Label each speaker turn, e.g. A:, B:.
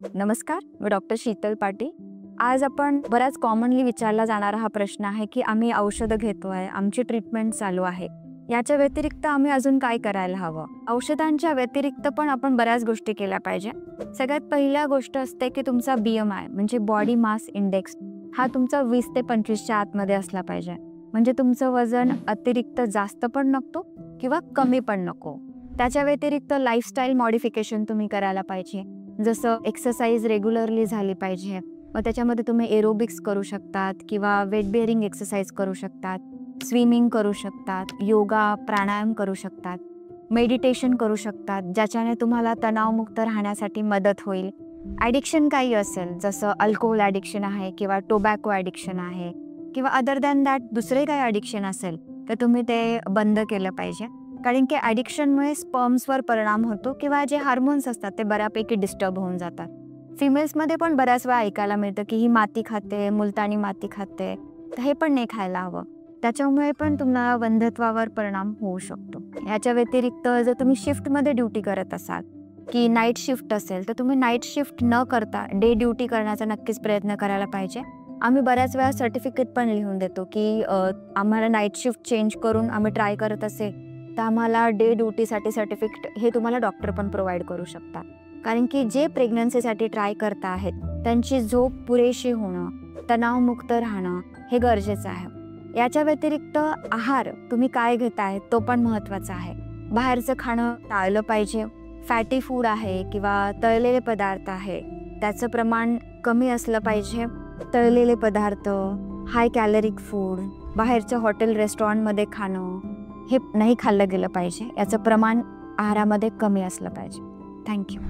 A: नमस्कार, मी डॉक्टर शीतल पाटी। आज आपण बऱ्याच कॉमनली विचारला जाणारा हा प्रश्न आहे की आम्ही औषधं घेतोय, आमची ट्रीटमेंट चालू आहे, याच्या व्यतिरिक्त आम्ही अजून काय करायला हवं? औषधांच्या व्यतिरिक्त पण आपण बऱ्याच गोष्टी केल्या पाहिजे। सगळ्यात पहिल्या गोष्ट असते की तुमचा BMI म्हणजे बॉडी मास इंडेक्स हा तुमचा 20 ते 25 च्या आतमध्ये असला पाहिजे। म्हणजे तुमचं वजन अतिरिक्त जास्त पण नको किंवा कमी पण नको। त्याच्या व्यतिरिक्त लाईफस्टाईल मॉडिफिकेशन तुम्ही करायला पाहिजे, जसं एक्सरसाइज रेग्युलरली झाली पाहिजे। मग त्याच्यामध्ये तुम्ही एरोबिक्स करू शकतात किंवा वेट बेअरिंग एक्सरसाइज करू शकतात, स्विमिंग करू शकतात, योगा प्राणायाम करू शकतात, मेडिटेशन करू शकतात, ज्याच्याने तुम्हाला तणावमुक्त राहण्यासाठी मदत होईल। ॲडिक्शन काही असेल, जसं अल्कोहोल ॲडिक्शन आहे किंवा टोबॅको ॲडिक्शन आहे किंवा अदर दॅन दॅट दुसरे काही ॲडिक्शन असेल तर तुम्ही ते बंद केलं पाहिजे। कारण की ॲडिक्शनमुळे स्पर्म्सवर परिणाम होतो किंवा जे हार्मोन्स असतात ते बऱ्यापैकी डिस्टर्ब होऊन जातात। फिमेल्समध्ये पण बऱ्याच वेळा ऐकायला मिळतं की ही माती खाते, मुलतानी माती खाते, तर हे पण नाही खायला हवं। त्याच्यामुळे पण तुम्हाला वंध्यत्वावर परिणाम होऊ शकतो। याच्या व्यतिरिक्त जर तुम्ही शिफ्टमध्ये ड्युटी करत असाल की नाईट शिफ्ट असेल तर तुम्ही नाईट शिफ्ट न करता डे ड्युटी करण्याचा नक्कीच प्रयत्न करायला पाहिजे। आम्ही बऱ्याच वेळा सर्टिफिकेट पण लिहून देतो की आम्हाला नाईट शिफ्ट चेंज करून आम्ही ट्राय करत असेल तर आम्हाला डे ड्युटीसाठी सर्टिफिकेट हे तुम्हाला डॉक्टर पण प्रोव्हाइड करू शकतात। कारण की जे प्रेग्नन्सीसाठी ट्राय करता आहेत त्यांची झोप पुरेशी होणं, तणावमुक्त राहणं हे गरजेचं आहे। याच्या व्यतिरिक्त आहार तुम्ही काय घेताय तो पण महत्त्वाचा आहे। बाहेरचं खाणं टाळलं पाहिजे। फॅटी फूड आहे किंवा तळलेले पदार्थ आहे त्याचं प्रमाण कमी असलं पाहिजे। तळलेले पदार्थ, हाय कॅलरिक फूड, बाहेरचं हॉटेल रेस्टॉरंटमध्ये खाणं हे नाही खाल्लं गेलं पाहिजे। याचं प्रमाण आहारामध्ये कमी असलं पाहिजे। थँक्यू।